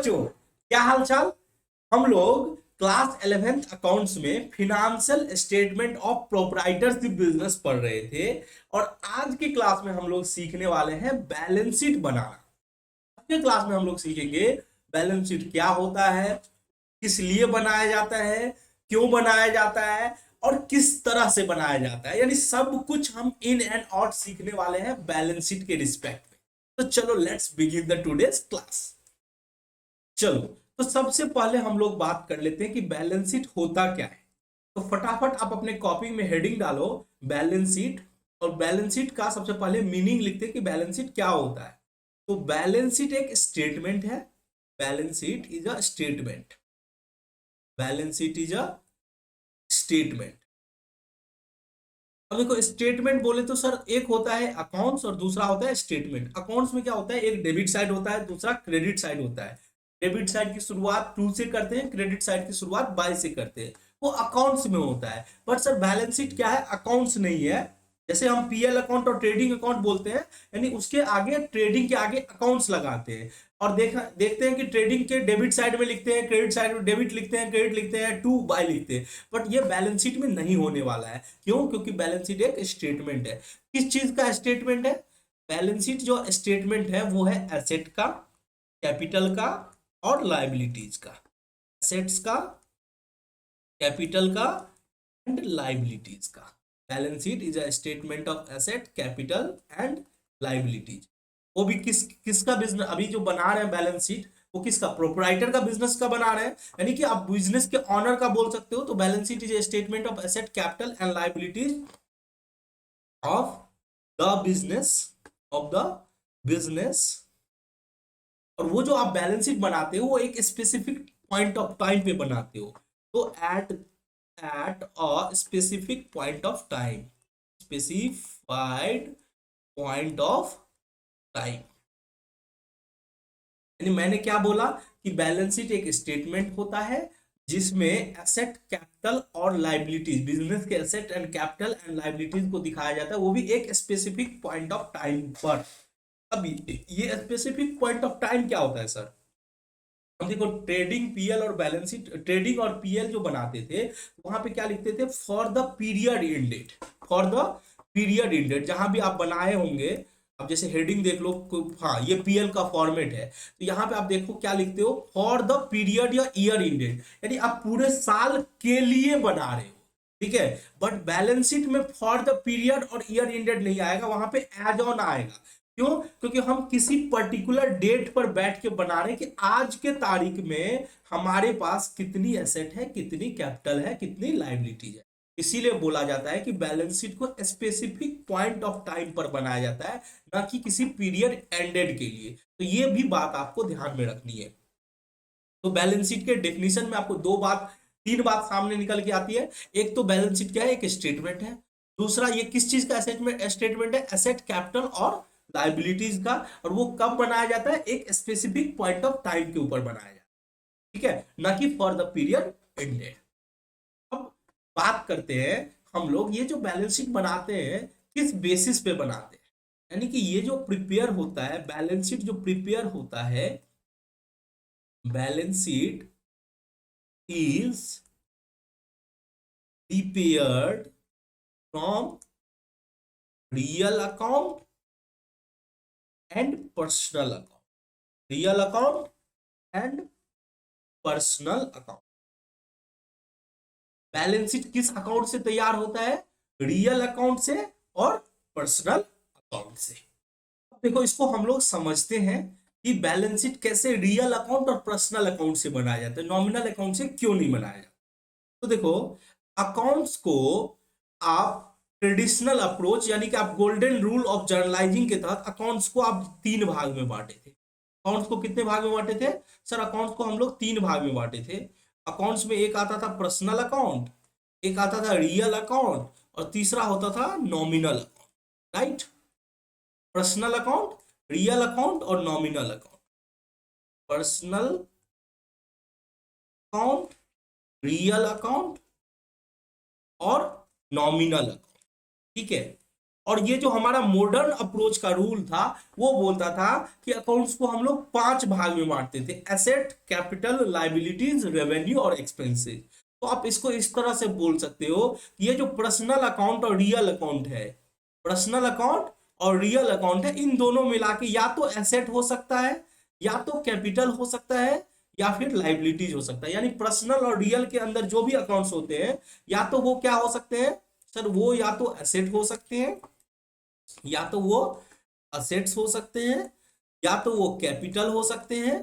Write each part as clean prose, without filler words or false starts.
बच्चों, क्या हाल चाल। हम लोग क्लास 11th अकाउंट्स में financial statement of proprietorship business पढ़ रहे थे और आज की क्लास में हम लोग सीखने वाले हैं बैलेंस शीट बनाना। आज की क्लास में हम लोग सीखेंगे बैलेंस शीट क्या होता है, किस लिए बनाया जाता है, क्यों बनाया जाता है और किस तरह से बनाया जाता है, यानी सब कुछ हम इन एंड आउट सीखने वाले हैं बैलेंस शीट के रिस्पेक्ट में। तो चलो let's begin the today's class. चलो, तो सबसे पहले हम लोग बात कर लेते हैं कि बैलेंस शीट होता क्या है। तो फटाफट आप अपने कॉपी में हेडिंग डालो बैलेंस शीट, और बैलेंस शीट का सबसे पहले मीनिंग लिखते हैं कि बैलेंस शीट क्या होता है। तो बैलेंस शीट एक स्टेटमेंट है। Balance sheet is a statement. Balance sheet is a statement. अब देखो, स्टेटमेंट बोले तो सर एक होता है अकाउंट्स और दूसरा होता है स्टेटमेंट। अकाउंट्स में क्या होता है, एक डेबिट साइड होता है, दूसरा क्रेडिट साइड होता है। डेबिट साइड की शुरुआत टू से करते हैं, क्रेडिट साइड की शुरुआत बाय से करते हैं, वो अकाउंट्स में होता है। बट सर बैलेंस शीट क्या है, अकाउंट्स नहीं है। जैसे हम पीएल अकाउंट और ट्रेडिंग अकाउंट बोलते हैं, यानी उसके आगे ट्रेडिंग के आगे अकाउंट्स लगाते हैं। और देखते हैं कि ट्रेडिंग के डेबिट साइड में लिखते हैं, क्रेडिट साइड में डेबिट लिखते हैं, क्रेडिट लिखते हैं, टू बाय लिखते हैं। बट ये बैलेंस शीट में नहीं होने वाला है। क्यों? क्योंकि बैलेंस शीट एक स्टेटमेंट है। किस चीज का स्टेटमेंट है? बैलेंस शीट जो स्टेटमेंट है वो है एसेट का, कैपिटल का और लाइबिलिटीज का। एसेट्स का, कैपिटल का एंड लाइबिलिटीज का। Balance sheet is a statement of asset, capital and liabilities. वो भी किसका बिजनेस अभी जो बना रहे हैं बैलेंस शीट, वो किसका, प्रोप्राइटर का बिजनेस का बना रहे हैं, यानी कि आप बिजनेस के ऑनर का बोल सकते हो। तो balance sheet is a statement of asset, capital and liabilities of the business, of the business. और वो जो आप बैलेंस शीट बनाते हो वो एक स्पेसिफिक पॉइंट ऑफ टाइम पे बनाते हो। तो at a specific point of time, specified point of time. यानी मैंने क्या बोला कि बैलेंस शीट एक स्टेटमेंट होता है जिसमें एसेट, कैपिटल और लाइबिलिटीज, बिजनेस के asset and capital and liabilities को दिखाया जाता है, वो भी एक स्पेसिफिक पॉइंट ऑफ टाइम पर। अभी ये स्पेसिफिक पॉइंट ऑफ टाइम क्या होता है सर? हम देखो, ट्रेडिंग पीएल और बैलेंस शीट, ट्रेडिंग और पीएल जो बनाते थे वहां पे क्या लिखते थे, for the period ended. For the period ended जहां भी आप बनाए होंगे, अब जैसे हेडिंग देख लो, हाँ ये पीएल का फॉर्मेट है, तो यहाँ पे आप देखो क्या लिखते हो, फॉर द पीरियड या ईयर एंडेड, यानी आप पूरे साल के लिए बना रहे हो। ठीक है। बट बैलेंस शीट में फॉर द पीरियड और ईयर एंडेड नहीं आएगा, वहां पे एज ऑन आएगा। क्यों? क्योंकि हम किसी पर्टिकुलर डेट पर बैठ के बना रहे हैं कि आज के तारीख में हमारे पास कितनी एसेट है, कितनी कैपिटल है, कितनी लायबिलिटी है। इसीलिए बोला जाता है कि बैलेंस शीट को स्पेसिफिक पॉइंट ऑफ टाइम पर बनाया जाता है, ना कि किसी पीरियड एंडेड के लिए। तो ये भी बात आपको ध्यान में रखनी है। तो बैलेंस शीट के डेफिनेशन में आपको तीन बात सामने निकल के आती है। एक तो बैलेंस शीट क्या है, एक स्टेटमेंट है। दूसरा, ये किस चीज का स्टेटमेंट है, एसेट, कैपिटल और लाइबिलिटीज का। और वो कब बनाया जाता है, एक स्पेसिफिक पॉइंट ऑफ टाइम के ऊपर बनाया जाता है। ठीक है, ना कि फॉर द पीरियड एंडेड। अब बात करते हैं, हम लोग ये जो बैलेंस शीट बनाते हैं किस बेसिस पे बनाते हैं। यानी कि ये जो प्रिपेयर होता है, बैलेंस शीट जो प्रिपेयर होता है, balance sheet is prepared from real account and personal account. Real account and personal account. Balance sheet किस अकाउंट से तैयार होता है, रियल अकाउंट से और पर्सनल अकाउंट से। देखो, इसको हम लोग समझते हैं कि बैलेंस शीट कैसे रियल अकाउंट और पर्सनल अकाउंट से बनाया जाता है, नॉमिनल अकाउंट से क्यों नहीं बनाया जाता। तो देखो, अकाउंट्स को आप ट्रेडिशनल अप्रोच यानी कि आप गोल्डन रूल ऑफ जर्नलाइजिंग के तहत अकाउंट्स को आप तीन भाग में बांटे थे। अकाउंट्स को कितने भाग में बांटे थे सर? अकाउंट्स को हम लोग तीन भाग में बांटे थे। अकाउंट्स में एक आता था पर्सनल अकाउंट, एक आता था रियल अकाउंट और तीसरा होता था nominal account. Right? Personal account, real account और nominal account. Personal account, real account और नॉमिनल अकाउंट। ठीक है। और ये जो हमारा मॉडर्न अप्रोच का रूल था वो बोलता था कि अकाउंट्स को हम लोग 5 भाग में बांटते थे, एसेट, कैपिटल, लाइबिलिटीज, रेवेन्यू और एक्सपेंसेस। तो आप इसको इस तरह से बोल सकते हो कि ये जो पर्सनल अकाउंट और रियल अकाउंट है, पर्सनल अकाउंट और रियल अकाउंट है, इन दोनों मिला के या तो एसेट हो सकता है, या तो कैपिटल हो सकता है, या फिर लाइबिलिटीज हो सकता है। यानी पर्सनल और रियल के अंदर जो भी अकाउंट्स होते हैं या तो वो क्या हो सकते हैं सर, वो या तो एसेट हो सकते हैं, या तो वो असेट्स हो सकते हैं, या तो वो कैपिटल हो सकते हैं।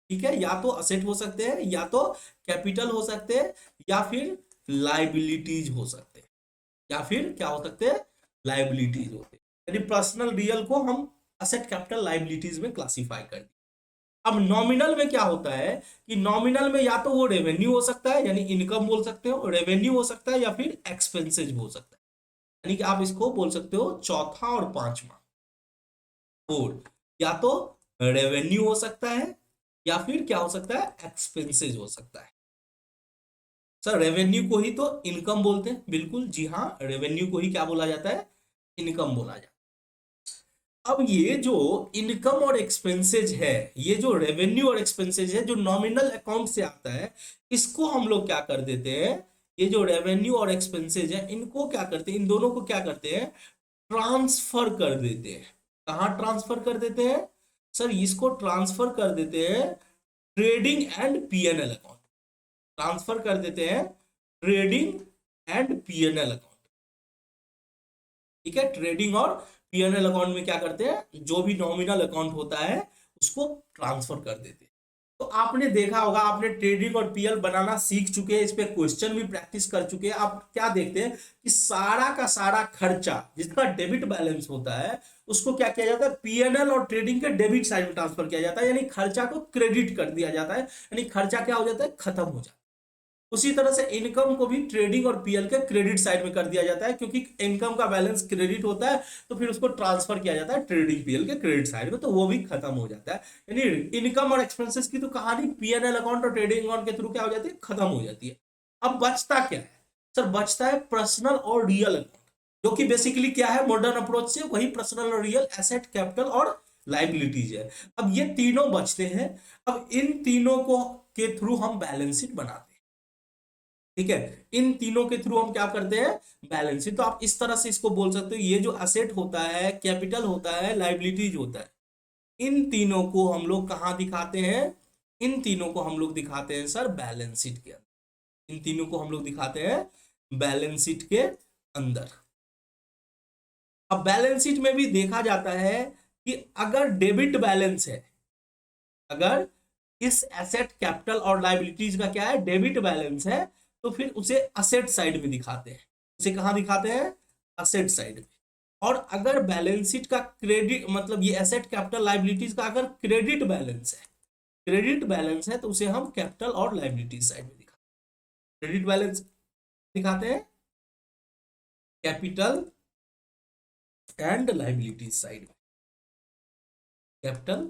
ठीक है, या तो असेट हो सकते हैं, या तो कैपिटल हो सकते हैं, या फिर लाइबिलिटीज हो सकते हैं, या फिर क्या हो सकते हैं, लाइबिलिटीज होते हैं। यानी पर्सनल रियल को हम असेट कैपिटल लाइबिलिटीज में क्लासिफाई कर दिए। अब नॉमिनल में क्या होता है कि नॉमिनल में या तो वो रेवेन्यू हो सकता है, यानी इनकम बोल सकते हो, रेवेन्यू हो सकता है, या फिर एक्सपेंसेज हो सकता है। यानी कि आप इसको बोल सकते हो चौथा और पांचवा। और या तो रेवेन्यू हो सकता है, या फिर क्या हो सकता है, एक्सपेंसेज हो सकता है। सर रेवेन्यू को ही तो इनकम बोलते हैं, बिल्कुल जी हाँ, रेवेन्यू को ही क्या बोला जाता है, इनकम बोला जाता है। अब ये जो इनकम और एक्सपेंसेज है, ये जो रेवेन्यू और एक्सपेंसेज है जो नॉमिनल अकाउंट से आता है, इसको हम लोग क्या कर देते हैं, ये जो रेवेन्यू और एक्सपेंसेज है इनको क्या करते हैं, इन दोनों को क्या करते हैं, ट्रांसफर कर देते हैं। कहां ट्रांसफर कर देते हैं सर, इसको ट्रांसफर कर देते हैं trading and PNL account, transfer कर देते हैं ट्रेडिंग एंड पीएनएल अकाउंट। ठीक है, ट्रेडिंग और पीएनएल अकाउंट में क्या करते हैं, जो भी नॉमिनल अकाउंट होता है उसको ट्रांसफर कर देते हैं। तो आपने देखा होगा, आपने ट्रेडिंग और पीएल बनाना सीख चुके हैं, इस पे क्वेश्चन भी प्रैक्टिस कर चुके हैं। आप क्या देखते हैं कि सारा का सारा खर्चा जिसका डेबिट बैलेंस होता है उसको क्या किया जाता है, पीएनएल और ट्रेडिंग के डेबिट साइड में ट्रांसफर किया जाता है, यानी खर्चा को क्रेडिट कर दिया जाता है, यानी खर्चा क्या हो जाता है, खत्म हो जाता है। उसी तरह से इनकम को भी ट्रेडिंग और पीएल के क्रेडिट साइड में कर दिया जाता है, क्योंकि इनकम का बैलेंस क्रेडिट होता है तो फिर उसको ट्रांसफर किया जाता है ट्रेडिंग पीएल के क्रेडिट साइड में, तो वो भी खत्म हो जाता है। यानी इनकम और एक्सपेंसेस की तो कहानी पीएनएल अकाउंट और ट्रेडिंग अकाउंट के थ्रू क्या हो जाती है, खत्म हो जाती है। अब बचता क्या है सर, बचता है पर्सनल और रियल अकाउंट, जो कि बेसिकली क्या है, मॉडर्न अप्रोच से वही पर्सनल और रियल, एसेट, कैपिटल और लाइबिलिटीज है। अब ये तीनों बचते हैं, अब इन तीनों को के थ्रू हम बैलेंस शीट बनाते हैं। ठीक है, इन तीनों के थ्रू हम क्या करते हैं, बैलेंस शीट। तो आप इस तरह से इसको बोल सकते हो, ये जो असेट होता है, कैपिटल होता है, लाइबिलिटीज होता है, इन तीनों को हम लोग कहां दिखाते हैं, इन तीनों को हम लोग दिखाते हैं सर बैलेंस शीट के अंदर, इन तीनों को हम लोग दिखाते हैं बैलेंस शीट के अंदर। अब बैलेंस शीट में भी देखा जाता है कि अगर डेबिट बैलेंस है, अगर इस एसेट, कैपिटल और लाइबिलिटीज का क्या है, डेबिट बैलेंस है, तो फिर उसे असेट साइड में दिखाते हैं। उसे कहां दिखाते हैं, असेट साइड में। और अगर बैलेंस शीट का क्रेडिट, मतलब ये एसेट, कैपिटल, लाइबिलिटीज का अगर क्रेडिट बैलेंस है, क्रेडिट बैलेंस है, तो उसे हम कैपिटल और लाइबिलिटीज साइड में दिखाते हैं। क्रेडिट बैलेंस दिखाते हैं कैपिटल एंड लाइबिलिटीज साइड में, कैपिटल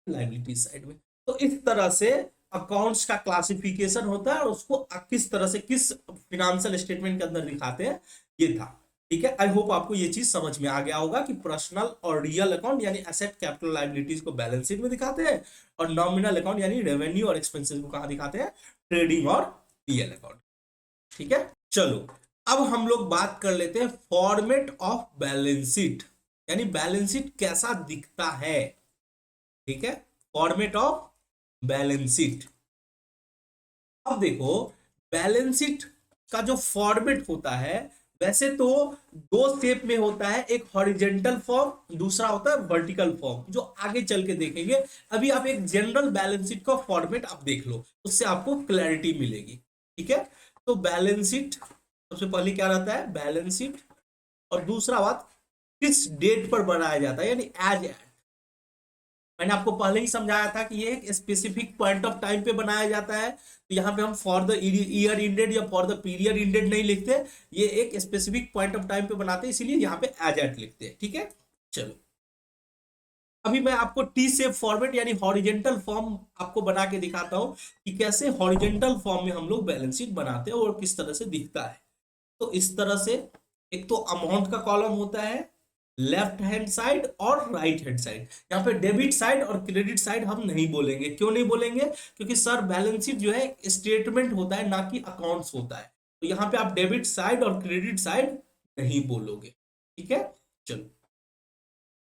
लाइबिलिटीज साइड में। तो इस तरह से अकाउंट्स का क्लासिफिकेशन होता है, और उसको किस तरह से किस फिनेंशियल स्टेटमेंट के अंदर दिखाते हैं, ये था। ठीक है, आई होप आपको ये चीज समझ में आ गया होगा कि पर्सनल और रियल अकाउंट यानी एसेट, कैपिटल, लायबिलिटीज को बैलेंस शीट में दिखाते हैं, और नॉमिनल अकाउंट यानी रेवेन्यू और एक्सपेंसेस को कहां दिखाते हैं, ट्रेडिंग और पीएल अकाउंट। ठीक है, चलो अब हम लोग बात कर लेते हैं फॉर्मेट ऑफ बैलेंस शीट, यानी बैलेंस शीट कैसा दिखता है। ठीक है, फॉर्मेट ऑफ बैलेंस शीट। अब देखो, बैलेंस शीट का जो फॉर्मेट होता है, वैसे तो दो शेप में होता है, एक हॉरिजेंटल फॉर्म, दूसरा होता है वर्टिकल फॉर्म, जो आगे चल के देखेंगे। अभी आप एक जनरल बैलेंस शीट का फॉर्मेट आप देख लो, उससे आपको क्लैरिटी मिलेगी। ठीक है, तो बैलेंस शीट सबसे पहले क्या रहता है, बैलेंस शीट, और दूसरा बात किस डेट पर बनाया जाता है, यानी एज एट। मैंने आपको पहले ही समझाया था कि ये एक स्पेसिफिक पॉइंट ऑफ टाइम पे बनाया जाता है, तो यहाँ पे हम फॉर द ईयर इंडेड या फॉर द पीरियड इंडेड नहीं लिखते, ये एक स्पेसिफिक पॉइंट ऑफ टाइम पे बनाते हैं, इसीलिए यहाँ पे एज एट लिखते हैं। ठीक है, चलो अभी मैं आपको टी शेप फॉर्मेट यानी हॉरिजेंटल फॉर्म आपको बना के दिखाता हूँ कि कैसे हॉरिजेंटल फॉर्म में हम लोग बैलेंस शीट बनाते हैं और किस तरह से दिखता है। तो इस तरह से एक तो अमाउंट का कॉलम होता है, लेफ्ट हैंड साइड और राइट हैंड साइड। यहाँ पे डेबिट साइड और क्रेडिट साइड हम नहीं बोलेंगे। क्यों नहीं बोलेंगे? क्योंकि सर बैलेंस शीट जो है स्टेटमेंट होता है, ना कि अकाउंट्स होता है। तो यहाँ पे आप डेबिट साइड और क्रेडिट साइड नहीं बोलोगे। ठीक है, चलो।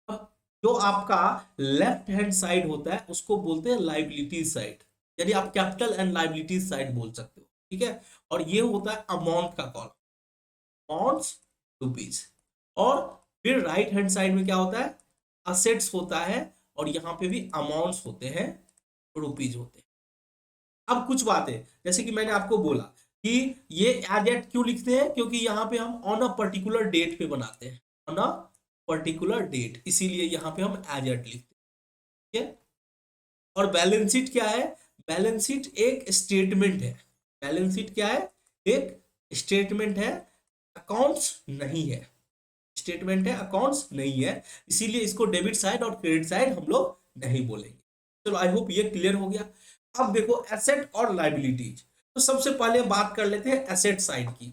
अब जो आपका लेफ्ट हैंड साइड होता है उसको बोलते हैं लाइबिलिटी साइड, यानी आप कैपिटल एंड लाइबिलिटी साइड बोल सकते हो। ठीक है, और ये होता है अमाउंट का कॉलम, अमाउंट्स, रुपीज। और फिर राइट हैंड साइड में क्या होता है? असेट्स होता है, और यहां पे भी अमाउंट्स होते हैं, रुपीज होते हैं। अब कुछ बातें, जैसे कि मैंने आपको बोला कि ये एज एट क्यों लिखते हैं, क्योंकि यहाँ पे हम ऑन अ पर्टिकुलर डेट पे बनाते हैं, ऑन अ पर्टिकुलर डेट, इसीलिए यहाँ पे हम एज एट लिखते हैं। ठीक है, और बैलेंस शीट क्या है? बैलेंस शीट एक स्टेटमेंट है। बैलेंस शीट क्या है? एक स्टेटमेंट है, अकाउंट्स नहीं है। स्टेटमेंट है, अकाउंट्स नहीं है, इसीलिए इसको डेबिट साइड और क्रेडिट साइड हम लोग नहीं बोलेंगे। चलो, आई होप ये क्लियर हो गया। अब देखो एसेट और लाइबिलिटीज। तो सबसे पहले बात कर लेते हैं एसेट साइड की।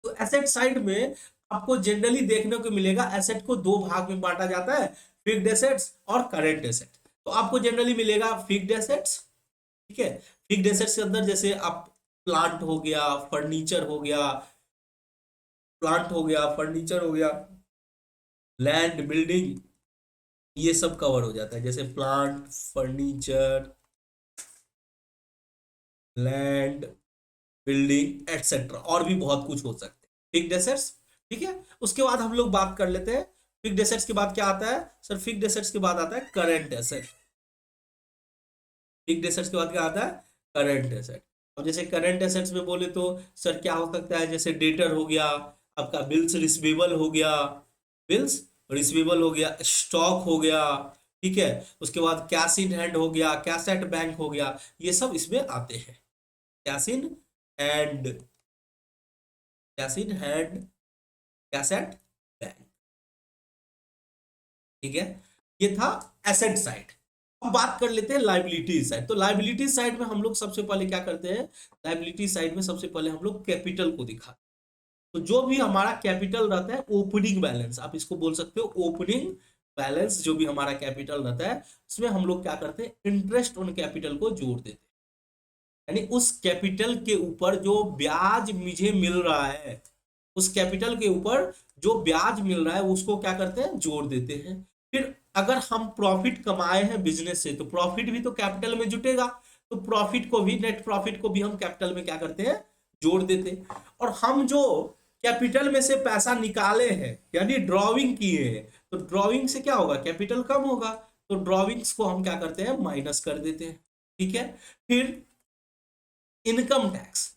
तो एसेट साइड में आपको जनरली देखने को मिलेगा, एसेट को दो भाग में बांटा जाता है, फिक्स्ड एसेट्स और करंट एसेट। तो आपको जनरली मिलेगा फिक्स्ड एसेट्स। ठीक है, फिक्स्ड एसेट्स के अंदर जैसे आप प्लांट हो गया, फर्नीचर हो गया, प्लांट हो गया, फर्नीचर हो गया, लैंड, बिल्डिंग, ये सब कवर हो जाता है। जैसे plant, furniture, land, building etcetera, और भी बहुत कुछ हो सकते हैं फिक्स्ड एसेट्स। ठीक है, उसके बाद हम लोग बात कर लेते हैं फिक्स्ड एसेट्स के बाद क्या आता है। सर फिक्स्ड एसेट्स के बाद आता है करंट एसेट। फिक्स्ड एसेट्स के बाद क्या आता है? Current asset. अब जैसे करंट एसेट्स में बोले तो सर क्या हो सकता है? जैसे डेटर हो गया, आपका बिल्स रिसीवेबल हो गया, बिल्स रिसीवेबल हो गया, स्टॉक हो गया। ठीक है, उसके बाद कैश इन हैंड हो गया, कैश एट बैंक हो गया, ये सब इसमें आते हैं। Cash in hand, cash in hand, cash at bank. ठीक है, ये था एसेट साइड। अब बात कर लेते हैं लाइबिलिटी साइड। तो लाइबिलिटी साइड में हम लोग सबसे पहले क्या करते हैं? लाइबिलिटी साइड में सबसे पहले हम लोग कैपिटल को दिखाते हैं। तो जो भी हमारा कैपिटल रहता है, ओपनिंग बैलेंस आप इसको बोल सकते हो, ओपनिंग बैलेंस जो भी हमारा कैपिटल रहता है, उसमें हम लोग क्या करते हैं? इंटरेस्ट ऑन कैपिटल को जोड़ देते हैं। यानी उस कैपिटल के ऊपर जो ब्याज मुझे मिल रहा है, उस कैपिटल के ऊपर जो ब्याज मिल रहा है उसको क्या करते हैं? जोड़ देते हैं। फिर अगर हम प्रॉफिट कमाए हैं बिजनेस से, तो प्रॉफिट भी तो कैपिटल में जुटेगा, तो प्रॉफिट को भी, नेट प्रॉफिट को भी हम कैपिटल में क्या करते हैं? जोड़ देते हैं। और हम जो कैपिटल में से पैसा निकाले हैं, यानी ड्रॉविंग किए हैं, तो ड्रॉविंग से क्या होगा? कैपिटल कम होगा, तो ड्रॉविंग्स को हम क्या करते हैं? माइनस कर देते हैं। ठीक है, फिर इनकम टैक्स।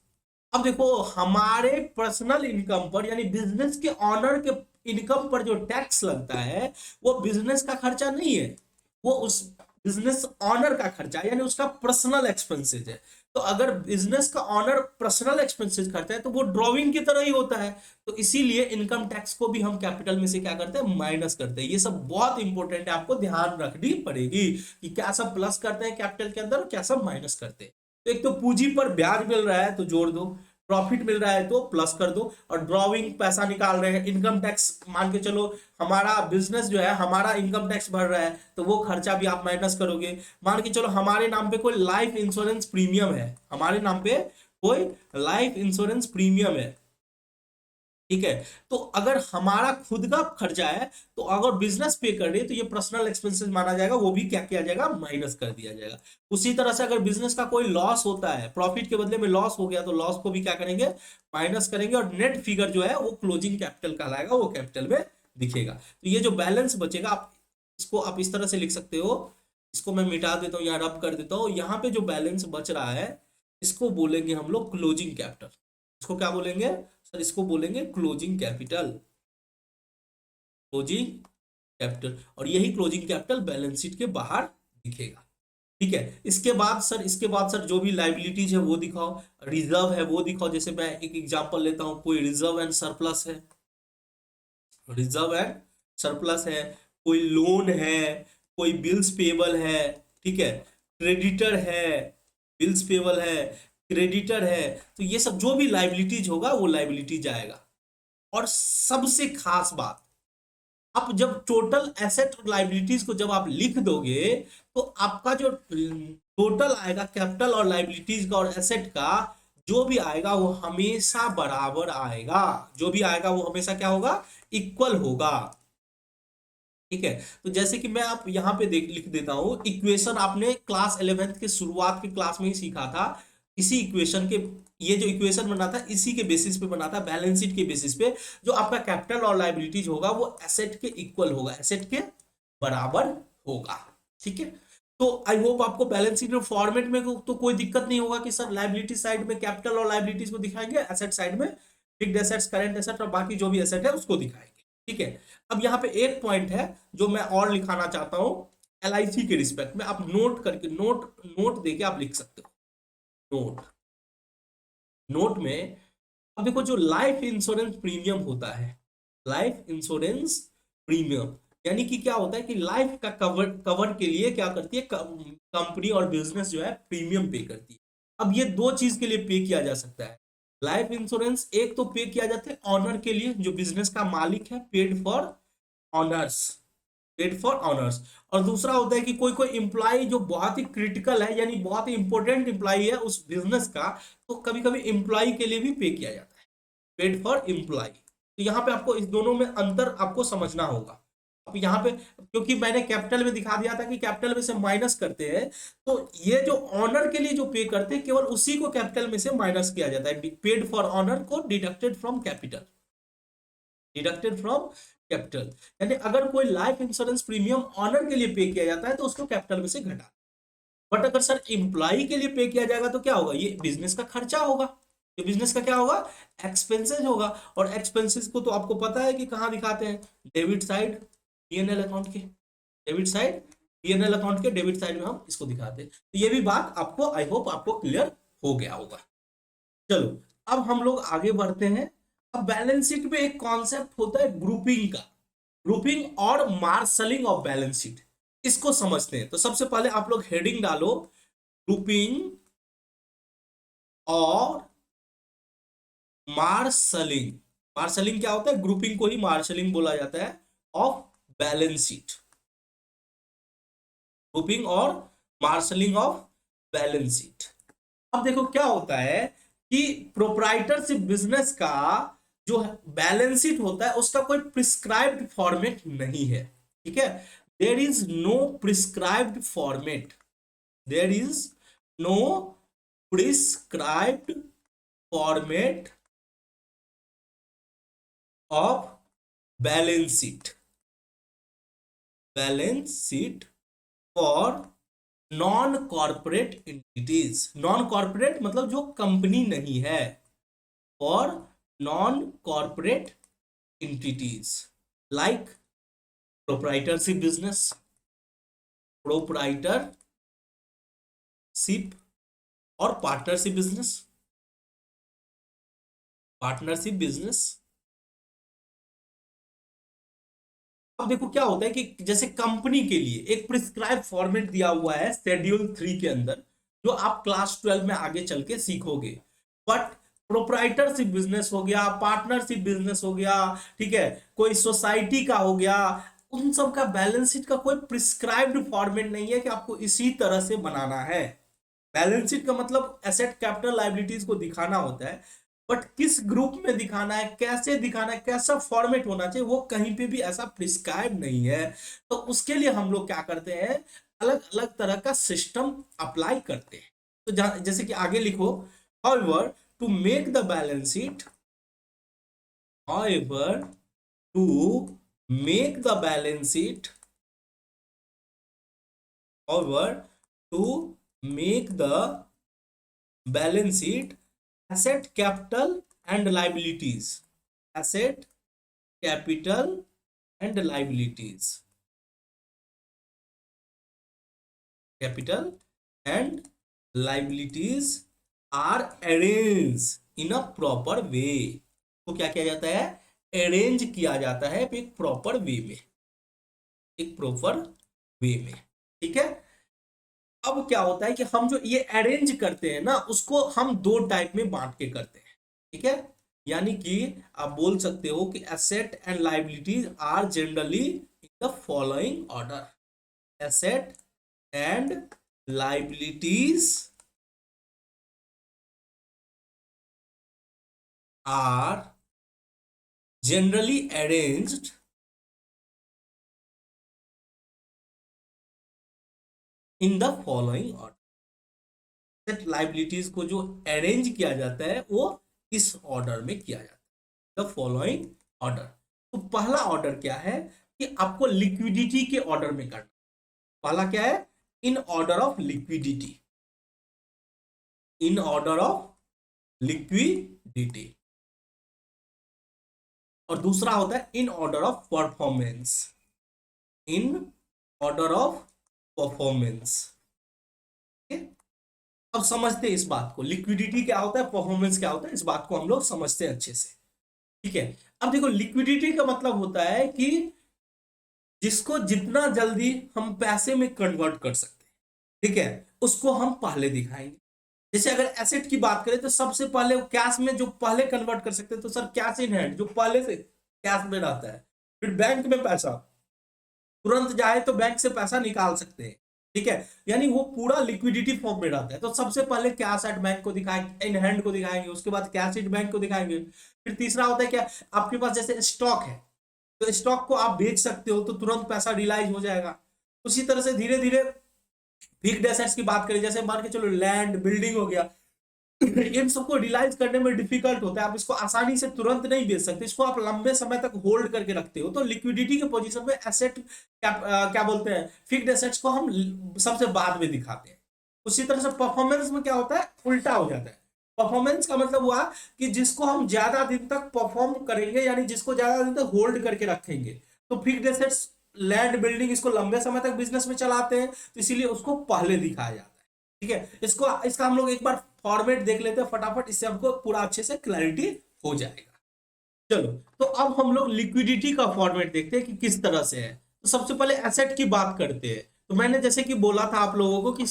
अब देखो, हमारे पर्सनल इनकम पर, यानी बिजनेस के ऑनर के इनकम पर जो टैक्स लगता है, वो बिजनेस का खर्चा नहीं है, वो उस बिजनेस ऑनर का खर्चा है, यानी उसका पर्सनल एक्सपेंसेस है। तो अगर बिजनेस का ऑनर पर्सनल एक्सपेंसेस करता है तो वो ड्रॉविंग की तरह ही होता है। तो इसीलिए इनकम टैक्स को भी हम कैपिटल में से क्या करते हैं? माइनस करते हैं। ये सब बहुत इंपॉर्टेंट है, आपको ध्यान रखनी पड़ेगी कि क्या सब प्लस करते हैं कैपिटल के अंदर और क्या सब माइनस करते हैं। तो एक तो पूंजी पर ब्याज मिल रहा है तो जोड़ दो, प्रॉफिट मिल रहा है तो प्लस कर दो, और ड्रॉविंग पैसा निकाल रहे हैं, इनकम टैक्स मान के चलो, हमारा बिजनेस जो है, हमारा इनकम टैक्स भर रहा है, तो वो खर्चा भी आप माइनस करोगे। मान के चलो हमारे नाम पे कोई लाइफ इंश्योरेंस प्रीमियम है, हमारे नाम पे कोई लाइफ इंश्योरेंस प्रीमियम है। ठीक है, तो अगर हमारा खुद का खर्चा है, तो अगर बिजनेस पे कर रही है तो ये पर्सनल एक्सपेंसेस माना जाएगा, वो भी क्या किया जाएगा? माइनस कर दिया जाएगा। उसी तरह से अगर बिजनेस का कोई लॉस होता है, प्रॉफिट के बदले में लॉस हो गया, तो लॉस को भी क्या करेंगे? माइनस करेंगे, और नेट फिगर जो है वो क्लोजिंग कैपिटल कहलाएगा, वो कैपिटल में दिखेगा। तो ये जो बैलेंस बचेगा, आप इसको आप इस तरह से लिख सकते हो। इसको मैं मिटा देता हूँ या रब कर देता हूँ। यहाँ पे जो बैलेंस बच रहा है, इसको बोलेंगे हम लोग क्लोजिंग कैपिटल। इसको क्या बोलेंगे? सर इसको बोलेंगे क्लोजिंग कैपिटल, क्लोजिंग कैपिटल। और यही क्लोजिंग कैपिटल बैलेंस शीट के बाहर दिखेगा। ठीक है, इसके बाद सर, इसके बाद सर जो भी लाइबिलिटीज है वो दिखाओ, रिजर्व है वो दिखाओ। जैसे मैं एक एग्जांपल लेता हूं, कोई रिजर्व एंड सरप्लस है, रिजर्व एंड सरप्लस है, कोई लोन है, कोई बिल्स पेबल है। ठीक है, क्रेडिटर है, बिल्स पेबल है, क्रेडिटर है। तो ये सब जो भी लाइबिलिटीज होगा वो लाइबिलिटीज आएगा। और सबसे खास बात, आप जब टोटल एसेट और लाइबिलिटीज को जब आप लिख दोगे तो आपका जो टोटल आएगा कैपिटल और लाइबिलिटीज का और एसेट का, जो भी आएगा वो हमेशा बराबर आएगा, जो भी आएगा वो हमेशा क्या होगा, इक्वल होगा। ठीक है, तो जैसे कि मैं आप यहाँ पे देख लिख देता हूं इक्वेशन, आपने क्लास 11th के शुरुआत की क्लास में ही सीखा था। इसी इक्वेशन के, ये जो इक्वेशन बना था इसी के बेसिस पे बना था, बैलेंस शीट के बेसिस पे। जो आपका कैपिटल और लाइबिलिटीज होगा वो एसेट के इक्वल होगा, एसेट के बराबर होगा। ठीक है, तो आई होप आपको बैलेंस शीट फॉर्मेट में तो कोई दिक्कत नहीं होगा कि सर लाइबिलिटी साइड में कैपिटल और लाइबिलिटीज को दिखाएंगे, एसेट साइड में फिक्स्ड एसेट्स, करंट एसेट और बाकी जो भी एसेट है उसको दिखाएंगे। ठीक है, अब यहाँ पे एक पॉइंट है जो मैं और लिखाना चाहता हूं एलआईसी के रिस्पेक्ट में, आप नोट करके नोट नोट देके आप लिख सकते हो। नोट, नोट में अब देखो जो लाइफ इंश्योरेंस प्रीमियम होता है, लाइफ इंश्योरेंस प्रीमियम यानी कि क्या होता है कि लाइफ का कवर कवर के लिए क्या करती है कंपनी और बिजनेस जो है प्रीमियम पे करती है। अब ये दो चीज के लिए पे किया जा सकता है। लाइफ इंश्योरेंस एक तो पे किया जाता है ऑनर के लिए, जो बिजनेस का मालिक है, paid for honours, paid for honours. और दूसरा होता है कि कोई कोई इंप्लॉय जो बहुत ही क्रिटिकल है यानी बहुत ही इंपॉर्टेंट इंप्लॉय है उस बिजनेस का, तो कभी कभी इंप्लॉय के लिए भी पे किया जाता है, पेड फॉर इंप्लॉय। तो यहाँ पे आपको इस दोनों में अंतर आपको समझना होगा। अब यहाँ पे क्योंकि मैंने कैपिटल में दिखा दिया था कि कैपिटल में से माइनस करते हैं, तो ये जो ऑनर के लिए जो पे करते हैं केवल उसी को कैपिटल में से माइनस किया जाता है, पेड फॉर ऑनर को deducted from capital, deducted from capital. यानी अगर कोई लाइफ इंश्योरेंस प्रीमियम ऑनर के लिए पे किया जाता है तो उसको कैपिटल में से घटा, बट अगर सर एम्प्लॉय के लिए पे किया जाएगा तो क्या होगा, ये बिजनेस का खर्चा होगा, ये बिजनेस का क्या होगा, एक्सपेंसेस होगा। और एक्सपेंसेस को तो आपको पता है कि कहाँ दिखाते हैं, डेबिट साइड पीएनएल अकाउंट के, डेबिट साइड पीएनएल अकाउंट के डेबिट साइड में हम इसको दिखाते हैं। तो ये भी बात आपको आई होप आपको क्लियर हो गया होगा। चलो अब हम लोग आगे बढ़ते हैं। अब बैलेंस शीट में एक कॉन्सेप्ट होता है ग्रुपिंग का, ग्रुपिंग और मार्शलिंग ऑफ बैलेंस शीट, इसको समझते हैं। तो सबसे पहले आप लोग हेडिंग डालो, ग्रुपिंग और मार्शलिंग। मार्शलिंग क्या होता है, ग्रुपिंग को ही मार्शलिंग बोला जाता है ऑफ बैलेंस शीट, ग्रुपिंग और मार्शलिंग ऑफ बैलेंस शीट। अब देखो क्या होता है कि प्रोप्राइटरशिप बिजनेस का जो बैलेंस शीट होता है उसका कोई प्रिस्क्राइब्ड फॉर्मेट नहीं है। ठीक है, there is no prescribed format, there is no prescribed format of balance sheet, balance sheet for non corporate entities. Non corporate मतलब जो कंपनी नहीं है, और non corporate entities like proprietorship business, proprietorship और पार्टनरशिप बिजनेस, पार्टनरशिप बिजनेस। अब देखो क्या होता है कि जैसे कंपनी के लिए एक प्रिस्क्राइब फॉर्मेट दिया हुआ है शेड्यूल 3 के अंदर, जो आप क्लास 12 में आगे चल के सीखोगे। बट प्रोप्राइटरशिप बिजनेस हो गया, पार्टनरशिप बिजनेस हो गया, ठीक है, कोई सोसाइटी का हो गया, उन सब का बैलेंस शीट का कोई प्रिस्क्राइब्ड फॉर्मेट नहीं है कि आपको इसी तरह से बनाना है। बैलेंस शीट का मतलब एसेट कैपिटल लायबिलिटीज को दिखाना होता है, बट किस ग्रुप में दिखाना है, कैसे दिखाना है, कैसा फॉर्मेट होना चाहिए, वो कहीं पे भी ऐसा प्रिस्क्राइब नहीं है। तो उसके लिए हम लोग क्या करते हैं, अलग अलग तरह का सिस्टम अप्लाई करते हैं। तो जैसे कि आगे लिखो, however to make the balance sheet, however to make the balance sheet, however to make the balance sheet asset capital and liabilities, asset capital and liabilities, capital and liabilities are arranged in a proper way। तो क्या किया जाता है, arrange किया जाता है एक proper way में, एक प्रॉपर वे में। ठीक है, अब क्या होता है कि हम जो ये अरेंज करते हैं ना उसको हम दो टाइप में बांट के करते हैं। ठीक है, यानी कि आप बोल सकते हो कि asset and liabilities are generally in the following order. Asset and liabilities are generally arranged in the following order। Asset liabilities को जो अरेंज किया जाता है वो इस ऑर्डर में किया जाता है, द फॉलोइंग ऑर्डर। तो पहला ऑर्डर क्या है कि आपको लिक्विडिटी के ऑर्डर में करना। पहला क्या है? In order of liquidity, in order of liquidity. और दूसरा होता है in order of performance, in order of performance. अब समझते हैं इस बात को, लिक्विडिटी क्या होता है, परफॉर्मेंस क्या होता है, इस बात को हम लोग समझते हैं अच्छे से। ठीक है, अब देखो लिक्विडिटी का मतलब होता है कि जिसको जितना जल्दी हम पैसे में कन्वर्ट कर सकते हैं, ठीक है, उसको हम पहले दिखाएंगे। जैसे अगर एसेट की बात करें तो सबसे पहले कैश में जो पहले कन्वर्ट कर सकते हैं, तो सर कैश इन हैंड जो पहले से कैश में रहता है। फिर बैंक में पैसा, तुरंत जाए तो बैंक से पैसा निकाल सकते हैं, ठीक है, यानी वो पूरा लिक्विडिटी फॉर्म में रहता है। तो सबसे पहले कैश एट बैंक को दिखाएंगे, इन हैंड को दिखाएंगे, उसके बाद कैश एट बैंक को दिखाएंगे। फिर तीसरा होता है क्या, आपके पास जैसे स्टॉक है तो स्टॉक को आप बेच सकते हो तो तुरंत पैसा रिलाइज हो जाएगा। उसी तरह से धीरे धीरे फिक्स्ड एसेट्स की बात करें, जैसे मान के चलो लैंड बिल्डिंग हो गया, इन सबको रिलाइज करने में डिफिकल्ट होता है, आप इसको आसानी से तुरंत नहीं बेच सकते, इसको आप लंबे समय तक होल्ड करके रखते हो। तो लिक्विडिटी के पोजीशन में एसेट क्या बोलते हैं, फिक्स्ड एसेट्स को हम सबसे बाद में दिखाते हैं। उसी तरह से परफॉर्मेंस में क्या होता है, उल्टा हो जाता है। परफॉर्मेंस का मतलब हुआ कि जिसको हम ज्यादा दिन तक परफॉर्म करेंगे, यानी जिसको ज्यादा दिन तक होल्ड करके रखेंगे। तो फिक्स्ड एसेट्स लैंड बिल्डिंग इसको लंबे समय तक बिजनेस में चलाते हैं, तो इसीलिए उसको पहले दिखाया जाता है। ठीक है, इसको इसका हम लोग एक बार फॉर्मेट देख लेते हैं फटाफट, इससे हमको पूरा अच्छे से क्लैरिटी हो जाएगा। चलो, तो अब हम लोग लिक्विडिटी का फॉर्मेट देखते हैं कि किस तरह से है। तो सबसे पहले एसेट की बात करते हैं। तो मैंने जैसे कि बोला था आप लोगों को कि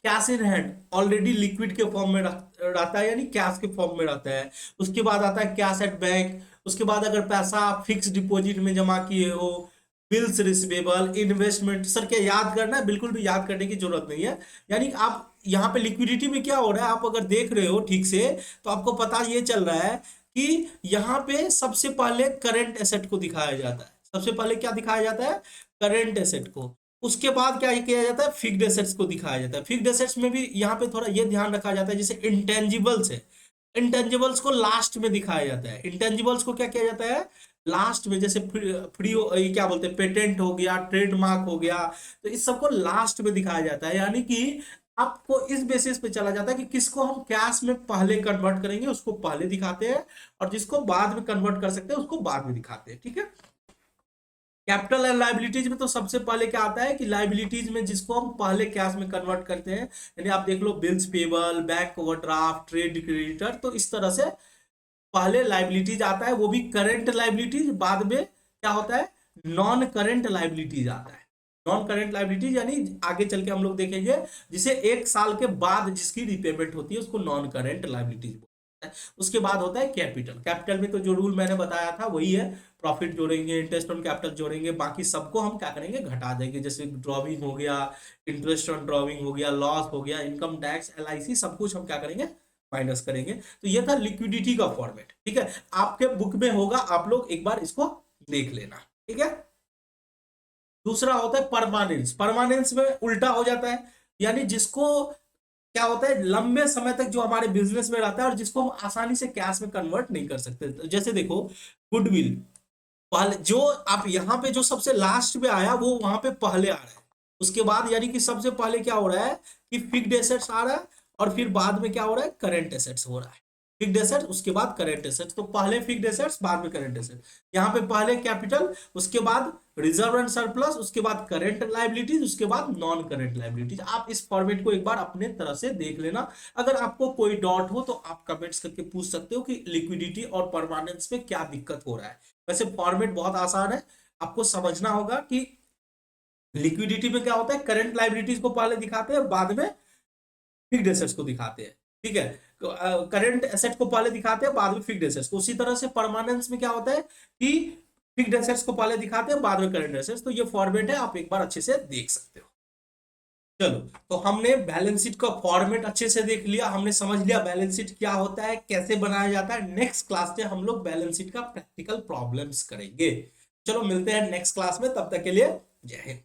cash in hand already liquid के फॉर्म में रहता है, यानी कैश के फॉर्म में रहता है। उसके बाद आता है कैश एट बैंक। उसके बाद अगर पैसा आप फिक्स डिपॉजिट में जमा किए हो, बिल्स रिसीवेबल, इन्वेस्टमेंट। सर क्या याद करना है? बिल्कुल भी याद करने की जरूरत नहीं है। यानी आप यहाँ पे लिक्विडिटी में क्या हो रहा है, आप अगर देख रहे हो ठीक से तो आपको पता ये चल रहा है कि यहाँ पे सबसे पहले करंट एसेट को दिखाया जाता है। सबसे पहले क्या दिखाया जाता है, करंट एसेट को। उसके बाद क्या किया जाता है, फिक्स्ड एसेट्स को दिखाया जाता है। फिक्स्ड एसेट्स में भी यहाँ पे थोड़ा ये ध्यान रखा जाता है, जैसे इंटेंजिबल्स है, इंटेंजिबल्स को लास्ट में दिखाया जाता है। इंटेंजिबल्स को क्या किया जाता है, लास्ट में। जैसे फ्री ये क्या बोलते हैं, पेटेंट हो गया, ट्रेडमार्क हो गया, तो इस सबको लास्ट में दिखाया जाता है। यानी कि आपको इस बेसिस पे चला जाता है कि किसको हम कैश में पहले कन्वर्ट करेंगे उसको पहले दिखाते हैं, और जिसको बाद में कन्वर्ट कर सकते हैं उसको बाद में दिखाते हैं। ठीक है, कैपिटल एंड लाइबिलिटीज में तो सबसे पहले क्या आता है कि लाइबिलिटीज में जिसको हम पहले कैश में कन्वर्ट करते हैं, यानी आप देख लो bills payable, bank overdraft, trade creditor, तो इस तरह से पहले लाइबिलिटीज आता है, वो भी करंट लाइबिलिटीज। बाद में क्या होता है, नॉन करंट लाइबिलिटीज आता है। नॉन करंट लाइबिलिटीज यानी आगे चल के हम लोग देखेंगे, जिसे एक साल के बाद जिसकी रिपेमेंट होती है उसको नॉन करंट लाइबिलिटीज बोलते हैं। उसके बाद होता है कैपिटल। कैपिटल में तो जो रूल मैंने बताया था वही है, प्रॉफिट जोड़ेंगे, इंटरेस्ट ऑन कैपिटल जोड़ेंगे, बाकी सबको हम क्या करेंगे, घटा देंगे। जैसे ड्रॉविंग हो गया, इंटरेस्ट ऑन ड्रॉविंग हो गया, लॉस हो गया, इनकम टैक्स, LIC, सब कुछ हम क्या करेंगे, माइनस करेंगे। तो ये था लिक्विडिटी का फॉर्मेट। ठीक है, आपके बुक में होगा, आप लोग एक बार इसको देख लेना। ठीक है, दूसरा होता है परमानेंस। परमानेंस में उल्टा हो जाता है, यानी जिसको क्या होता है, लंबे समय तक जो हमारे बिजनेस में रहता है और जिसको हम आसानी से कैश में कन्वर्ट नहीं कर सकते। तो जैसे देखो गुडविल, पहले जो आप यहाँ पे जो सबसे लास्ट में आया वो वहां पे पहले आ रहा है। उसके बाद यानी कि सबसे पहले क्या हो रहा है कि फिक्स्ड एसेट्स आ रहा है, और फिर बाद में क्या हो रहा है, करंट एसेट्स हो रहा है। फिक्स्ड एसेट्स उसके बाद करंट एसेट्स, तो पहले फिक्स्ड एसेट्स बाद में करंट एसेट्स। यहाँ पे पहले कैपिटल, उसके बाद रिजर्व एंड सरप्लस, उसके बाद करंट लाइबिलिटीज, उसके बाद नॉन करंट लाइबिलिटीज। आप इस फॉर्मेट को एक बार अपने तरह से देख लेना। अगर आपको कोई डाउट हो तो आप कमेंट्स करके पूछ सकते हो कि लिक्विडिटी और परमानेंस में क्या दिक्कत हो रहा है। वैसे फॉर्मेट बहुत आसान है, आपको समझना होगा कि लिक्विडिटी में क्या होता है, करंट लाइबिलिटीज को पहले दिखाते हैं, बाद में फिक्स्ड एसेट्स को दिखाते हैं। ठीक है, करंट एसेट को पहले दिखाते हैं, बाद में फिक्स्ड एसेट्स को। उसी तरह से परमानेंस में क्या होता है कि फिक्स्ड एसेट्स को पहले दिखाते हैं, बाद में करंट एसेट्स। तो ये फॉर्मेट है, आप एक बार अच्छे से देख सकते हो। चलो, तो हमने बैलेंस शीट का फॉर्मेट अच्छे से देख लिया, हमने समझ लिया बैलेंस शीट क्या होता है, कैसे बनाया जाता है। नेक्स्ट क्लास में हम लोग बैलेंस शीट का प्रैक्टिकल प्रॉब्लम्स करेंगे। चलो मिलते हैं नेक्स्ट क्लास में, तब तक के लिए जय हिंद।